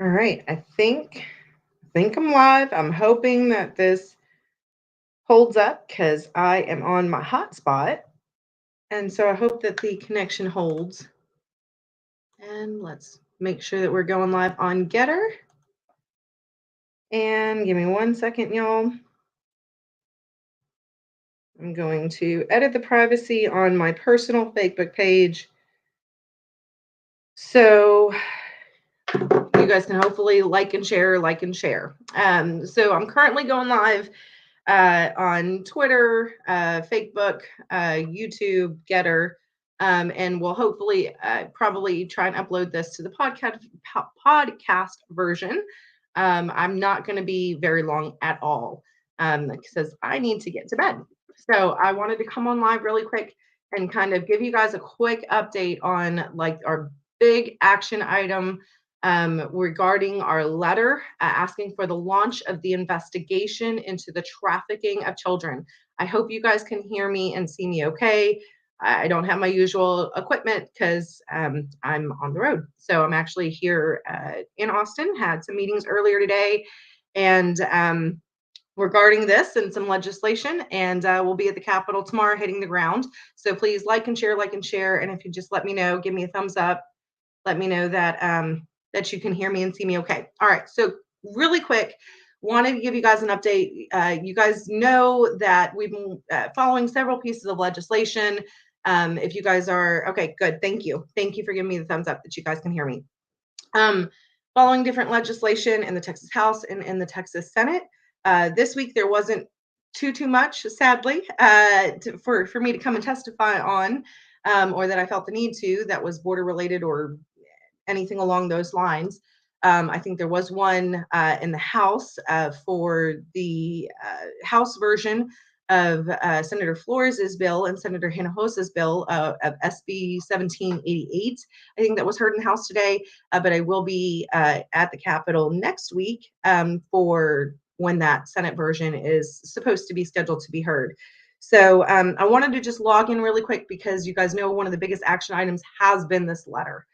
All right, I think I'm live. I'm hoping that this holds up because I am on my hotspot, and so I hope that the connection holds. And let's make sure that we're going live on Getter. And give me 1 second, y'all. I'm going to edit the privacy on my personal Facebook page, so you guys can hopefully like and share, So I'm currently going live on Twitter, Facebook, YouTube, Getter, and we'll hopefully probably try and upload this to the podcast version. I'm not going to be very long at all because I need to get to bed. So I wanted to come on live really quick and kind of give you guys a quick update on like our big action item regarding our letter asking for the launch of the investigation into the trafficking of children. I hope you guys can hear me and see me okay. I don't have my usual equipment because I'm on the road. So I'm actually here in Austin, had some meetings earlier today, and regarding this and some legislation, and we'll be at the Capitol tomorrow hitting the ground. So please like and share, and if you just let me know, give me a thumbs up, let me know that you can hear me and see me okay. All right, so really quick, wanted to give you guys an update. You guys know that we've been following several pieces of legislation. If you guys are okay, good. Thank you for giving me the thumbs up that you guys can hear me. Following different legislation in the Texas House and in the Texas Senate. This week there wasn't too much, sadly, for me to come and testify on, or that I felt the need to, that was border related or anything along those lines. I think there was one in the House for the House version of Senator Flores's bill and Senator Hinojosa's bill of SB 1788. I think that was heard in the House today, but I will be at the Capitol next week for when that Senate version is supposed to be scheduled to be heard. So I wanted to just log in really quick because you guys know one of the biggest action items has been this letter.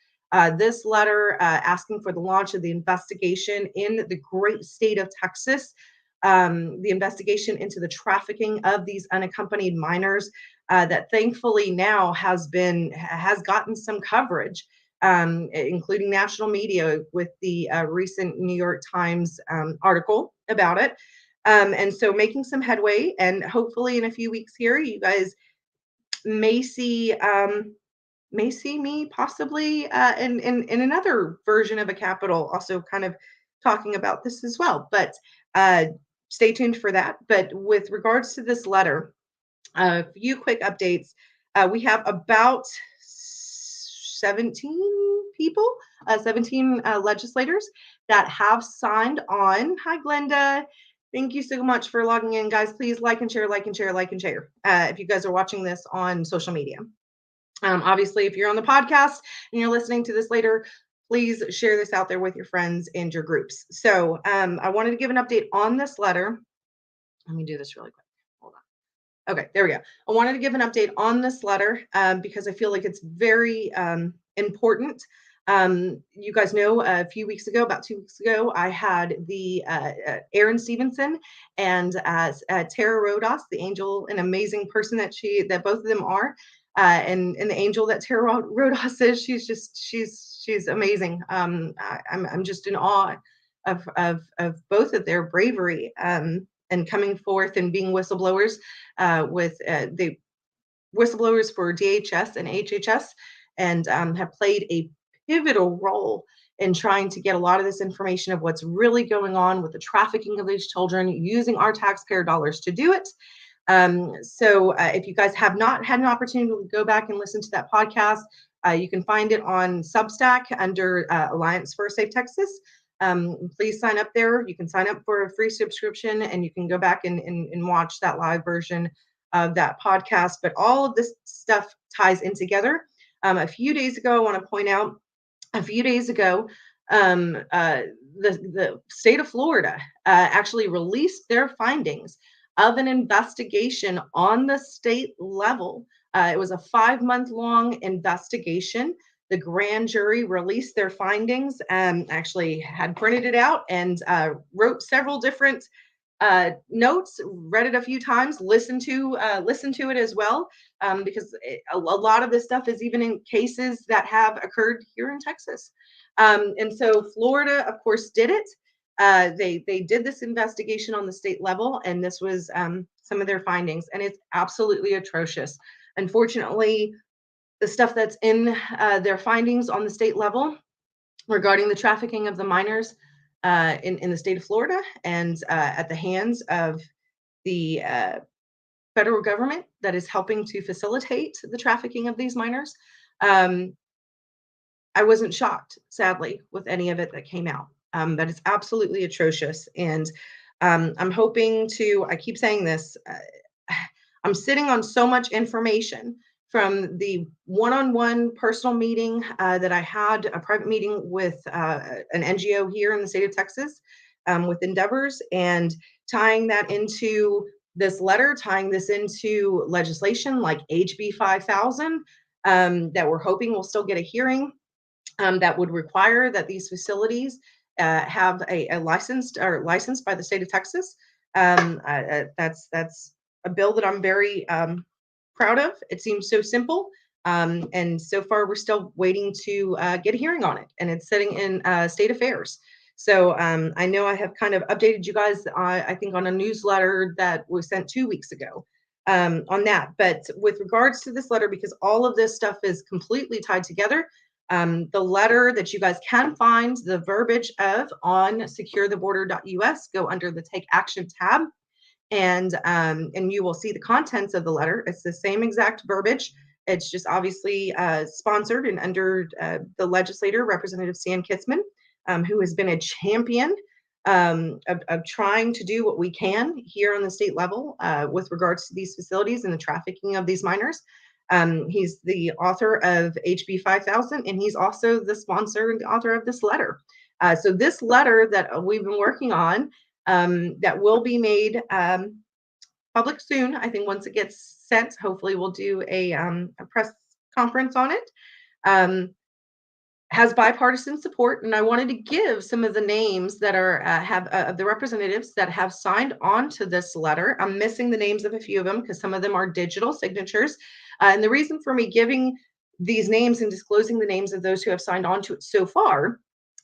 This letter asking for the launch of the investigation in the great state of Texas, the investigation into the trafficking of these unaccompanied minors that thankfully now has gotten some coverage, including national media with the recent New York Times article about it. And so making some headway, and hopefully in a few weeks here, you guys may see me possibly in another version of a Capitol, also kind of talking about this as well. But stay tuned for that. But with regards to this letter, a few quick updates. We have about 17 people, 17 legislators that have signed on. Hi, Glenda. Thank you so much for logging in, guys. Please like and share, if you guys are watching this on social media. Obviously, if you're on the podcast and you're listening to this later, please share this out there with your friends and your groups. So I wanted to give an update on this letter. Let me do this really quick. Hold on. Okay, there we go. I wanted to give an update on this letter because I feel like it's very important. You guys know about 2 weeks ago, I had the Erin Stevenson and Tara Rodas, the angel, an amazing person that both of them are. And the angel that Tara Rodas is, she's amazing. I'm just in awe of both of their bravery and coming forth and being whistleblowers with the whistleblowers for DHS and HHS, and have played a pivotal role in trying to get a lot of this information of what's really going on with the trafficking of these children, using our taxpayer dollars to do it. So if you guys have not had an opportunity to go back and listen to that podcast, you can find it on Substack under Alliance for a Safe Texas. Please sign up there. You can sign up for a free subscription and you can go back and watch that live version of that podcast. But all of this stuff ties in together. A few days ago, I want to point out, the state of Florida actually released their findings of an investigation on the state level. It was a 5-month long investigation The grand jury released their findings, actually had printed it out and wrote several different notes, read it a few times, listened to it as well, because a lot of this stuff is even in cases that have occurred here in Texas. And so Florida, of course, did it. They did this investigation on the state level, and this was some of their findings, and it's absolutely atrocious. Unfortunately, the stuff that's in their findings on the state level regarding the trafficking of the minors in the state of Florida and at the hands of the federal government that is helping to facilitate the trafficking of these minors. I wasn't shocked, sadly, with any of it that came out. That is absolutely atrocious. And I'm hoping to, I keep saying this, I'm sitting on so much information from the one-on-one personal meeting that I had, a private meeting with an NGO here in the state of Texas with Endeavors, and tying that into this letter, tying this into legislation like HB 5000 that we're hoping will still get a hearing that would require that these facilities have a licensed by the state of Texas. That's a bill that I'm very proud of. It seems so simple. And so far, we're still waiting to get a hearing on it, and it's sitting in state affairs. So I know I have kind of updated you guys, I think, on a newsletter that was sent 2 weeks ago on that. But with regards to this letter, because all of this stuff is completely tied together, the letter that you guys can find the verbiage of on securetheborder.us, go under the Take Action tab, and you will see the contents of the letter. It's the same exact verbiage. It's just obviously sponsored and under the legislator, Representative Stan Kitzman, who has been a champion of trying to do what we can here on the state level with regards to these facilities and the trafficking of these minors. He's the author of HB 5000, and he's also the sponsor and the author of this letter. So this letter that we've been working on, that will be made public soon. I think once it gets sent, hopefully we'll do a press conference on it. Has bipartisan support, and I wanted to give some of the names that are have the representatives that have signed on to this letter. I'm missing the names of a few of them because some of them are digital signatures, and the reason for me giving these names and disclosing the names of those who have signed on to it so far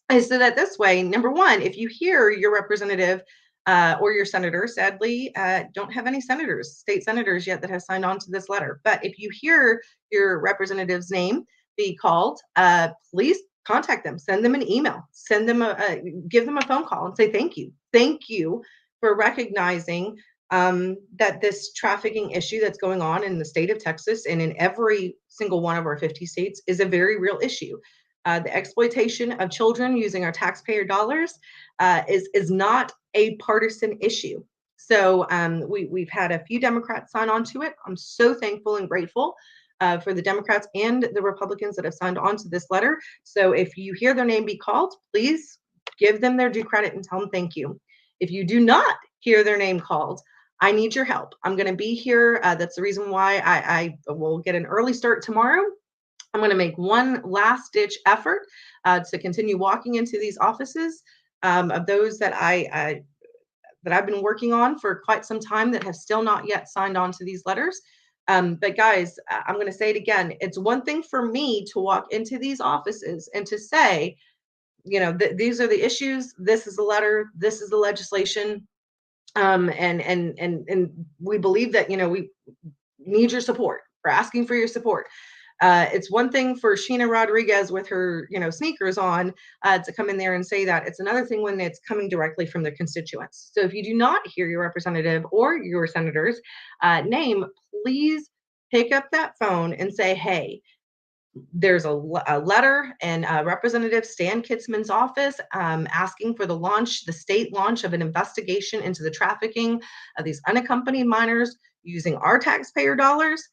is so that this way, number one, if you hear your representative or your senator, sadly, don't have any senators, state senators yet that have signed on to this letter. But if you hear your representative's name be called, please contact them, send them an email, send them give them a phone call and say thank you for recognizing that this trafficking issue that's going on in the state of Texas and in every single one of our 50 states is a very real issue. The exploitation of children using our taxpayer dollars is not a partisan issue. So we've had a few Democrats sign on to it. I'm so thankful and grateful for the Democrats and the Republicans that have signed on to this letter. So if you hear their name be called, please give them their due credit and tell them thank you. If you do not hear their name called, I need your help. I'm going to be here. That's the reason why I will get an early start tomorrow. I'm going to make one last ditch effort to continue walking into these offices of those that I've been working on for quite some time that have still not yet signed on to these letters. But guys, I'm going to say it again. It's one thing for me to walk into these offices and to say, these are the issues. This is the letter. This is the legislation. And we believe that, we need your support. We're asking for your support. It's one thing for Sheena Rodriguez with her, sneakers on to come in there and say that. It's another thing when it's coming directly from their constituents. So if you do not hear your representative or your senator's name, please pick up that phone and say, hey, there's a letter in Representative Stan Kitzman's office asking for the state launch of an investigation into the trafficking of these unaccompanied minors using our taxpayer dollars.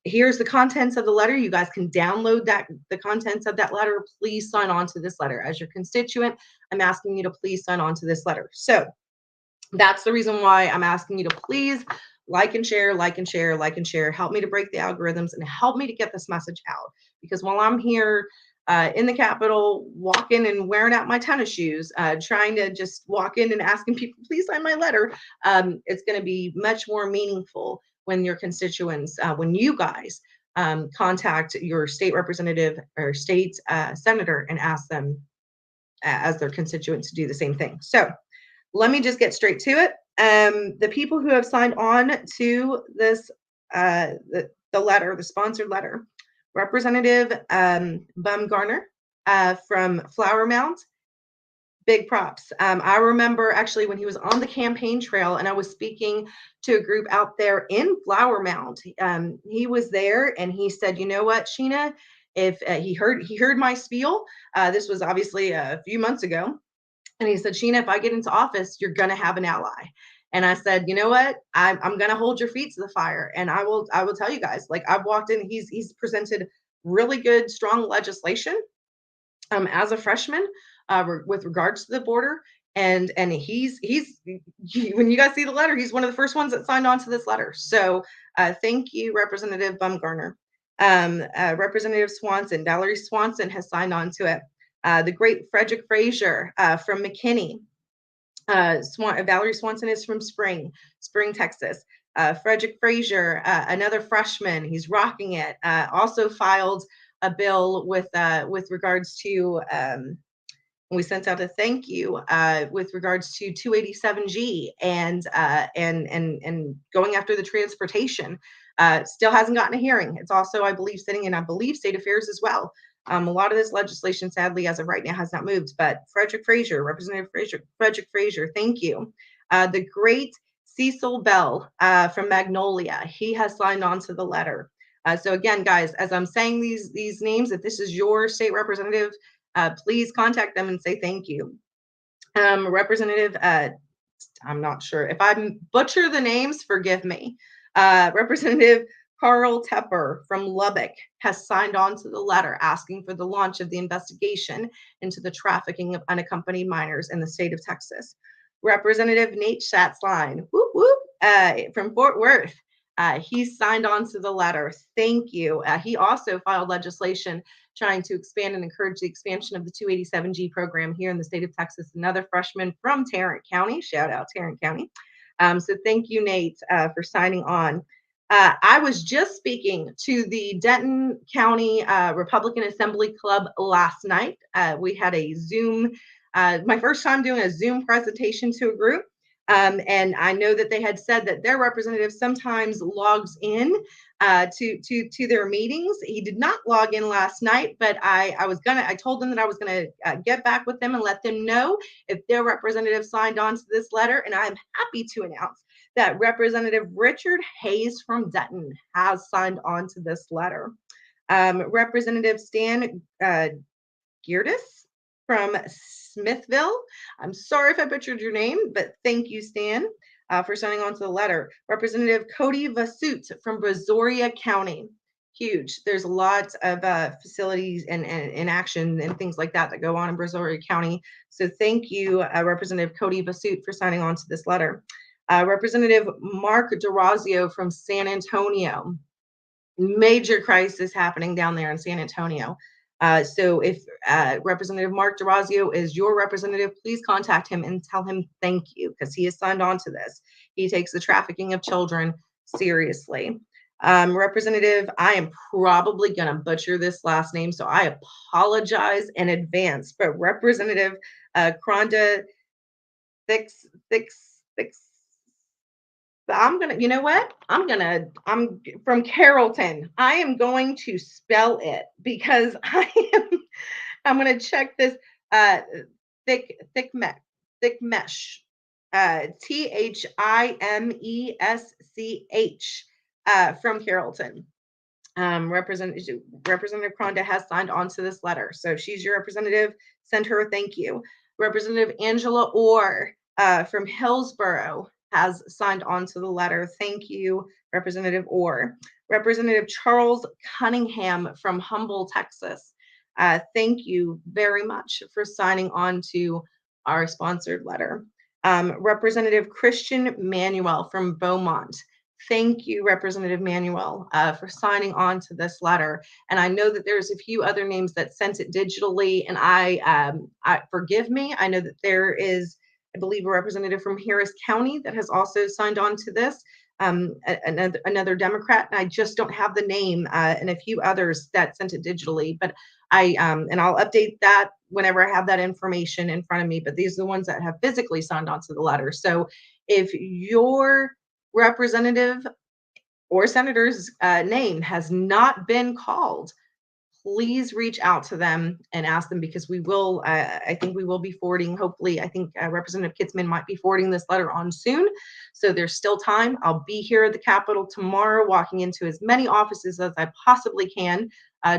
Here's the contents of the letter. You guys can download the contents of that letter. Please sign on to this letter. As your constituent, I'm asking you to please sign on to this letter. So that's the reason why I'm asking you to please like and share, like and share, like and share. Help me to break the algorithms and help me to get this message out. Because while I'm here in the Capitol, walking and wearing out my tennis shoes, trying to just walk in and asking people, please sign my letter, it's going to be much more meaningful when your constituents, when you guys contact your state representative or state senator and ask them as their constituents to do the same thing. So let me just get straight to it. The people who have signed on to this, the letter, the sponsored letter, Representative Bumgarner from Flower Mound, big props. I remember actually when he was on the campaign trail and I was speaking to a group out there in Flower Mound. He was there and he said, you know what, Sheena, if he heard my spiel, this was obviously a few months ago. And he said, Sheena, if I get into office, you're going to have an ally. And I said, you know what? I'm going to hold your feet to the fire. And I will tell you guys, like I've walked in, he's presented really good, strong legislation as a freshman with regards to the border. And he's when you guys see the letter, he's one of the first ones that signed on to this letter. So thank you, Representative Bumgarner. Representative Swanson, Valerie Swanson has signed on to it. The great Frederick Frazier from McKinney. Valerie Swanson is from Spring, Texas. Frederick Frazier, another freshman, he's rocking it. Also filed a bill with regards to. We sent out a thank you with regards to 287G and going after the transportation. Still hasn't gotten a hearing. It's also, I believe, sitting in, State Affairs as well. A lot of this legislation, sadly, as of right now, has not moved. But Frederick Frazier, Representative Frederick Frazier, thank you. The great Cecil Bell from Magnolia, he has signed on to the letter. So again, guys, as I'm saying these names, if this is your state representative, please contact them and say thank you. Representative, I'm not sure. If I butcher the names, forgive me. Representative Carl Tepper from Lubbock has signed on to the letter asking for the launch of the investigation into the trafficking of unaccompanied minors in the state of Texas. Representative Nate Schatzline, from Fort Worth, he signed on to the letter. Thank you. He also filed legislation trying to expand and encourage the expansion of the 287G program here in the state of Texas. Another freshman from Tarrant County. Shout out Tarrant County. So thank you, Nate, for signing on. I was just speaking to the Denton County Republican Assembly Club last night. We had a Zoom, my first time doing a Zoom presentation to a group. And I know that they had said that their representative sometimes logs in to their meetings. He did not log in last night, but I told them that I was gonna get back with them and let them know if their representative signed on to this letter. And I'm happy to announce that Representative Richard Hayes from Denton has signed on to this letter. Representative Stan Geerdes from Smithville. I'm sorry if I butchered your name, but thank you, Stan, for signing on to the letter. Representative Cody Vasut from Brazoria County. Huge. There's lots of facilities and action and things like that go on in Brazoria County. So thank you, Representative Cody Vasut, for signing on to this letter. Representative Mark DeRazio from San Antonio. Major crisis happening down there in San Antonio. So if Representative Mark DeRazio is your representative, please contact him and tell him thank you, because he has signed on to this. He takes the trafficking of children seriously. Representative, I am probably going to butcher this last name, so I apologize in advance, but Representative Kronda Thix, you know what? I'm from Carrollton. I am going to spell it because I'm going to check this, thick mesh, THIMESCH, from Carrollton. Representative Kronda has signed on to this letter. So she's your representative. Send her a thank you. Representative Angela Orr from Hillsborough has signed on to the letter. Thank you, Representative Orr. Representative Charles Cunningham from Humble, Texas. Thank you very much for signing on to our sponsored letter. Representative Christian Manuel from Beaumont. Thank you, Representative Manuel, for signing on to this letter. And I know that there's a few other names that sent it digitally, and I forgive me. I know that there is, I believe, a representative from Harris County that has also signed on to this. Another Democrat, and I just don't have the name, and a few others that sent it digitally. But and I'll update that whenever I have that information in front of me. But these are the ones that have physically signed on to the letter. So if your representative or senator's name has not been called, please reach out to them and ask them, because we will, I think we will be forwarding, hopefully, I think Representative Kitzman might be forwarding this letter on soon. So there's still time. I'll be here at the Capitol tomorrow, walking into as many offices as I possibly can,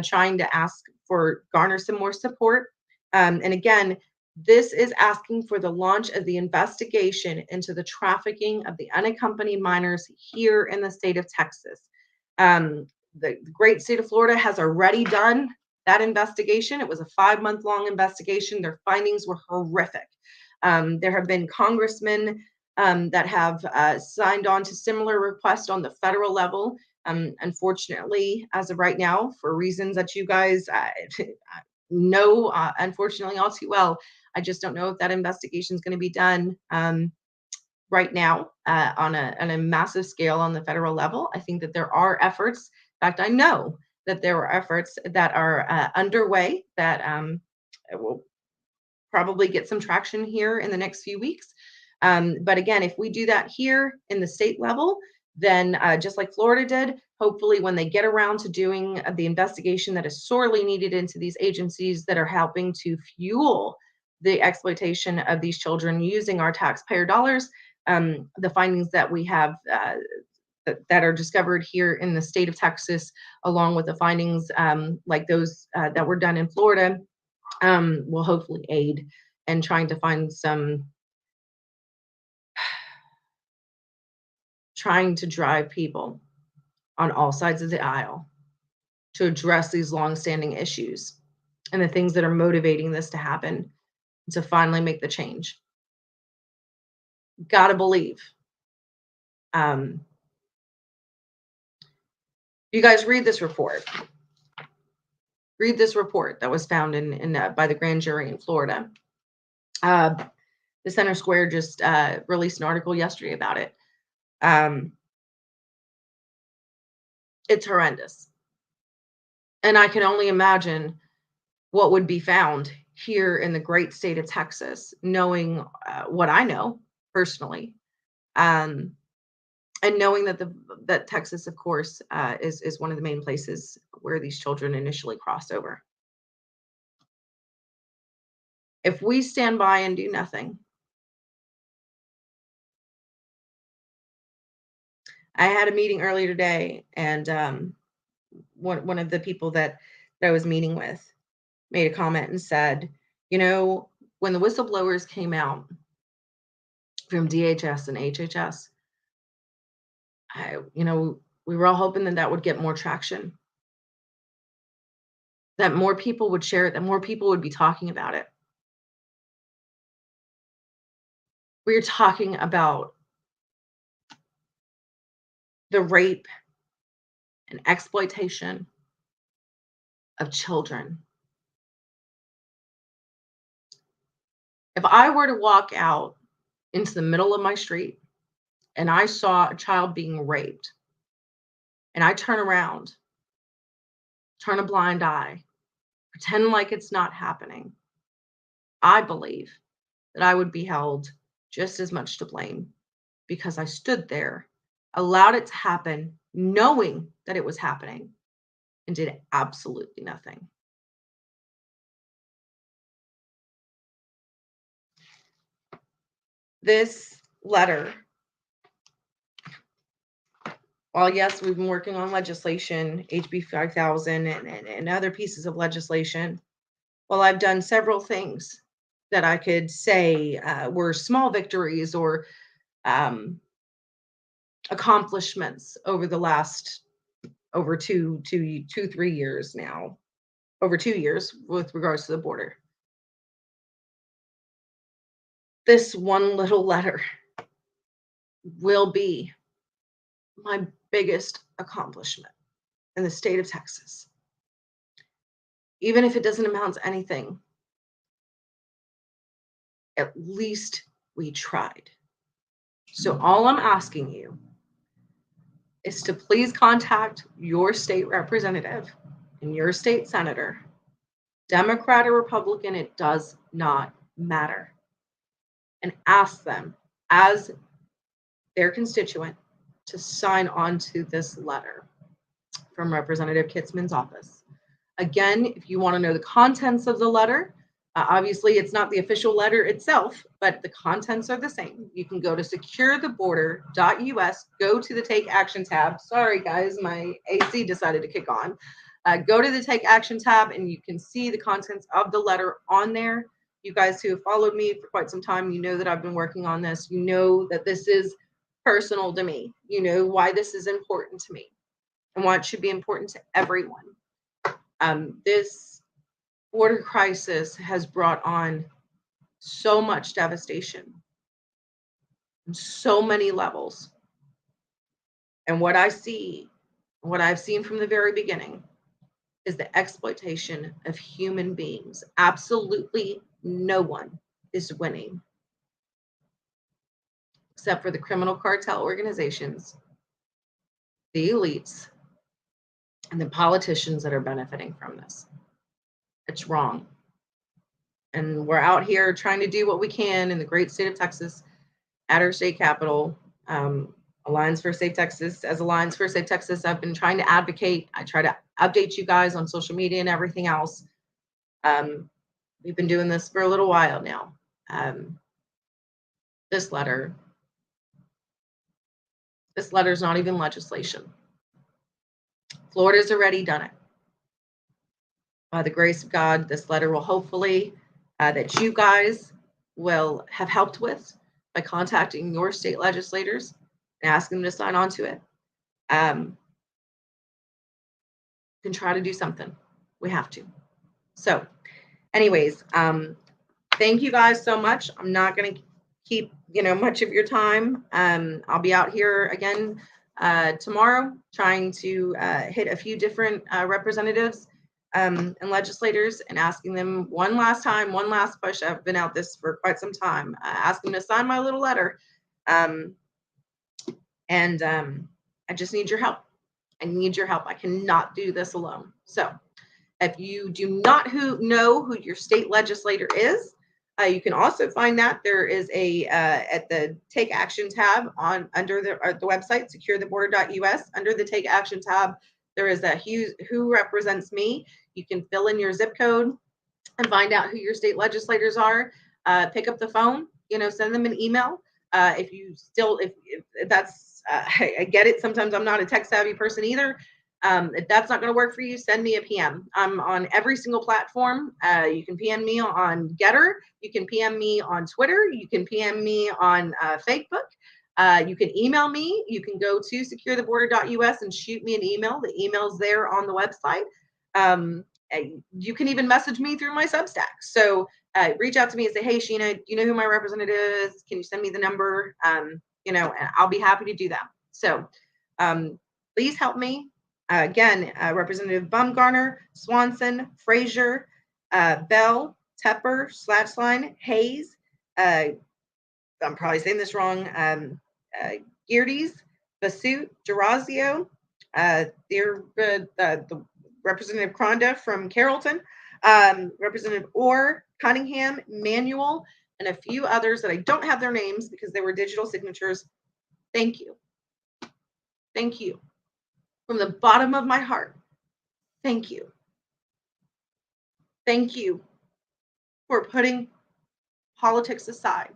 trying to ask for, garner some more support. And again, this is asking for the launch of the investigation into the trafficking of the unaccompanied minors here in the state of Texas. The great state of Florida has already done that investigation. It was a 5-month-long investigation. Their findings were horrific. There have been congressmen that have signed on to similar requests on the federal level. Unfortunately, as of right now, for reasons that you guys know, unfortunately, all too well, I just don't know if that investigation is going to be done right now on a massive scale on the federal level. I think that there are efforts. In fact, I know that there are efforts that are underway that will probably get some traction here in the next few weeks. But again, if we do that here in the state level, then just like Florida did, hopefully when they get around to doing the investigation that is sorely needed into these agencies that are helping to fuel the exploitation of these children using our taxpayer dollars, the findings that we have that are discovered here in the state of Texas, along with the findings like those that were done in Florida, will hopefully aid in trying to find some, trying to drive people on all sides of the aisle to address these longstanding issues and the things that are motivating this to happen, to finally make the change. Gotta believe. You guys read this report. Read this report that was found in by the grand jury in Florida. The Center Square just released an article yesterday about it. It's horrendous. And I can only imagine what would be found here in the great state of Texas, knowing what I know personally, and knowing that Texas, of course, is one of the main places where these children initially cross over. If we stand by and do nothing, I had a meeting earlier today, and one of the people that I was meeting with made a comment and said, you know, when the whistleblowers came out from DHS and HHS, we were all hoping that would get more traction, that more people would share it, that more people would be talking about it. We're talking about the rape and exploitation of children. If I were to walk out into the middle of my street and I saw a child being raped, and I turn around, turn a blind eye, pretend like it's not happening, I believe that I would be held just as much to blame, because I stood there, allowed it to happen, knowing that it was happening, and did absolutely nothing. This letter, while yes, we've been working on legislation, HB 5000 and other pieces of legislation, while I've done several things that I could say were small victories or accomplishments over the last over 3 years now, over 2 years with regards to the border. This one little letter will be my biggest accomplishment in the state of Texas. Even if it doesn't amount to anything, at least we tried. So all I'm asking you is to please contact your state representative and your state senator, Democrat or Republican, it does not matter, and ask them as their constituent to sign on to this letter from Representative Kitzman's office. Again, if you want to know the contents of the letter, obviously it's not the official letter itself, but the contents are the same. You can go to securetheboarder.us, go to the Take Action tab. Sorry, guys, my AC decided to kick on. Go to the Take Action tab, and you can see the contents of the letter on there. You guys who have followed me for quite some time, you know that I've been working on this. You know that this is personal to me. You know why this is important to me and why it should be important to everyone. This border crisis has brought on so much devastation on so many levels. And what I see, what I've seen from the very beginning, is the exploitation of human beings. Absolutely no one is winning except for the criminal cartel organizations, the elites, and the politicians that are benefiting from this. It's wrong. And we're out here trying to do what we can in the great state of Texas at our state capitol. Alliance for Safe Texas. As Alliance for Safe Texas, I've been trying to advocate. I try to update you guys on social media and everything else. We've been doing this for a little while now. This letter is not even legislation. Florida's already done it. By the grace of God, this letter will hopefully, that you guys will have helped with by contacting your state legislators and asking them to sign on to it. You can try to do something. We have to. So anyways, thank you guys so much. I'm not going to keep, much of your time. I'll be out here again tomorrow trying to hit a few different representatives and legislators and asking them one last push. I've been out this for quite some time, asking them to sign my little letter. I just need your help. I need your help. I cannot do this alone. So if you do not know who your state legislator is, you can also find that there is a at the Take Action tab under the website, securetheboarder.us. Under the Take Action tab, there is a who represents me. You can fill in your zip code and find out who your state legislators are. Pick up the phone, send them an email. If that's, I get it. Sometimes I'm not a tech savvy person either. If that's not going to work for you, send me a PM. I'm on every single platform. You can PM me on Getter. You can PM me on Twitter. You can PM me on Facebook. You can email me. You can go to securetheboarder.us and shoot me an email. The email's there on the website. You can even message me through my Substack. So reach out to me and say, hey, Sheena, do you know who my representative is? Can you send me the number? And I'll be happy to do that. So please help me. Again, Representative Bumgarner, Swanson, Frazier, Bell, Tepper, Slatsline, Hayes, I'm probably saying this wrong, Geerdes, Basut, Durazio, the Representative Cronda from Carrollton, Representative Orr, Cunningham, Manuel, and a few others that I don't have their names because they were digital signatures. Thank you. Thank you. From the bottom of my heart, thank you. Thank you for putting politics aside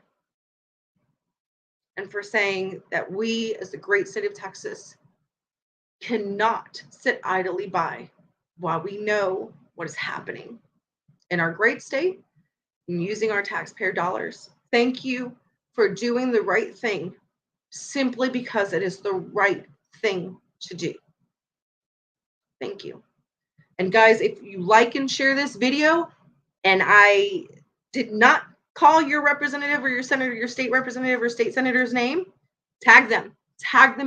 and for saying that we, as the great state of Texas, cannot sit idly by while we know what is happening in our great state and using our taxpayer dollars. Thank you for doing the right thing simply because it is the right thing to do. Thank you. And guys, if you like and share this video and I did not call your representative or your senator, your state representative or state senator's name, tag them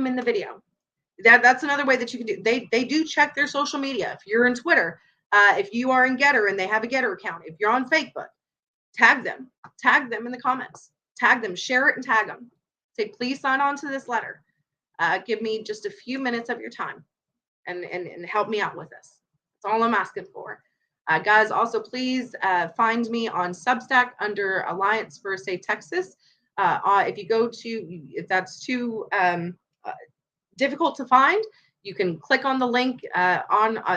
in the video. that's another way that you can do. They do check their social media. If you're in Twitter, if you are in Getter and they have a Getter account, if you're on Facebook, tag them in the comments, tag them, share it and tag them. Say, please sign on to this letter. Give me just a few minutes of your time and help me out with this. That's all I'm asking for. Guys, also please find me on Substack under Alliance for a Safe Texas. If you go to, if that's too difficult to find, you can click on the link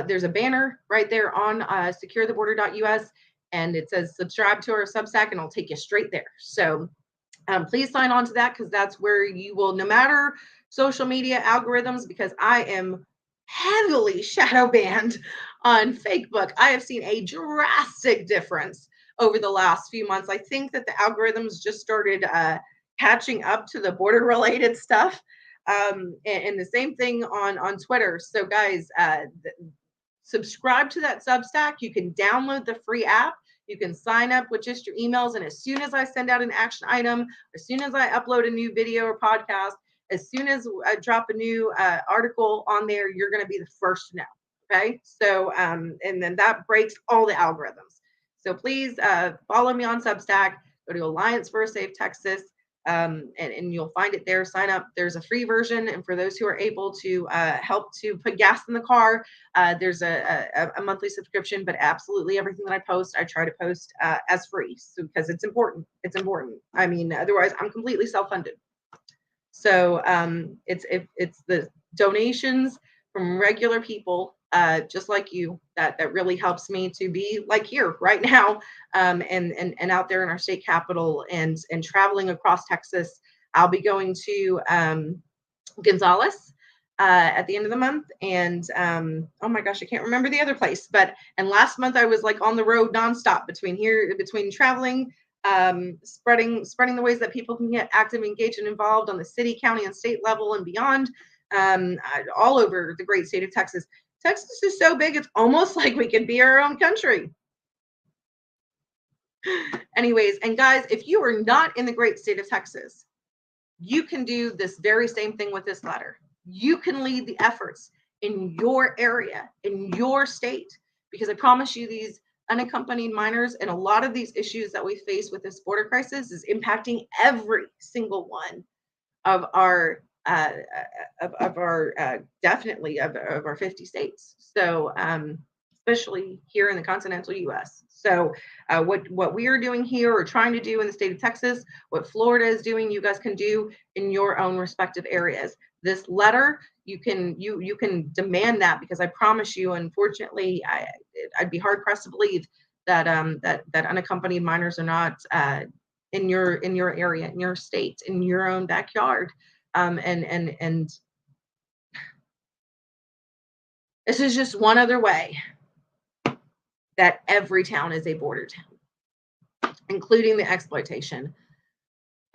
there's a banner right there on securetheborder.us, and it says subscribe to our Substack, and it'll take you straight there. So please sign on to that, because that's where you will, no matter social media algorithms, because I am heavily shadow banned on Facebook. I have seen a drastic difference over the last few months. I think that the algorithms just started catching up to the border related stuff. And the same thing on Twitter. So guys, subscribe to that Substack. You can download the free app. You can sign up with just your emails. And as soon as I send out an action item, as soon as I upload a new video or podcast, as soon as I drop a new article on there, you're going to be the first to know. Okay. So, and then that breaks all the algorithms. So please follow me on Substack. Go to Alliance for a Safe Texas. And you'll find it there. Sign up. There's a free version. And for those who are able to help to put gas in the car, there's a monthly subscription. But absolutely everything that I post, I try to post as free, because it's important. It's important. I mean, otherwise I'm completely self-funded. So it's the donations from regular people, just like you, that really helps me to be like here right now, and out there in our state capital, and traveling across Texas. I'll be going to Gonzales at the end of the month, and oh my gosh, I can't remember the other place. And last month I was like on the road nonstop between traveling, spreading the ways that people can get active, engaged, and involved on the city, county, and state level and beyond, all over the great state of Texas. Texas is so big, it's almost like we could be our own country. Anyways, and guys, if you are not in the great state of Texas, you can do this very same thing with this letter. You can lead the efforts in your area, in your state, because I promise you, these unaccompanied minors and a lot of these issues that we face with this border crisis is impacting every single one of our definitely of our 50 states. So especially here in the continental US. So what we are doing here, or trying to do in the state of Texas, what Florida is doing, you guys can do in your own respective areas. This letter, you can demand that, because I promise you, unfortunately, I'd be hard pressed to believe that that unaccompanied minors are not in your area, in your state, in your own backyard. And this is just one other way that every town is a border town, including the exploitation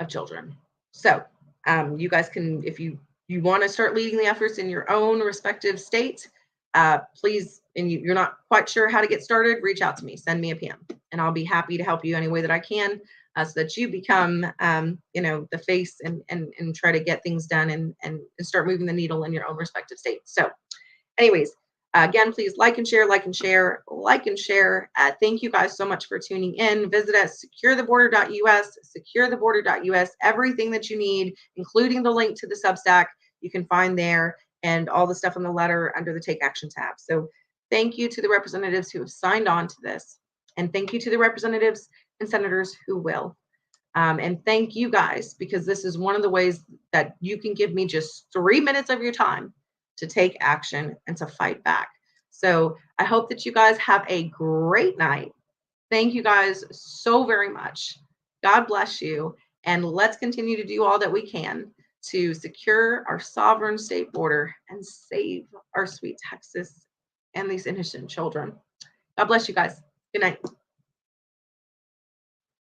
of children. So you guys can, if you want to start leading the efforts in your own respective state, please, and you're not quite sure how to get started, reach out to me, send me a PM, and I'll be happy to help you any way that I can, so that you become, the face and try to get things done and start moving the needle in your own respective states. So anyways, again, please like and share. Thank you guys so much for tuning in. Visit us, securetheborder.us, everything that you need, including the link to the Substack, you can find there, and all the stuff in the letter under the Take Action tab. So thank you to the representatives who have signed on to this, and thank you to the representatives and senators who will. And thank you guys, because this is one of the ways that you can give me just 3 minutes of your time to take action and to fight back. So I hope that you guys have a great night. Thank you guys so very much. God bless you. And let's continue to do all that we can to secure our sovereign state border and save our sweet Texas and these innocent children. God bless you guys. Good night.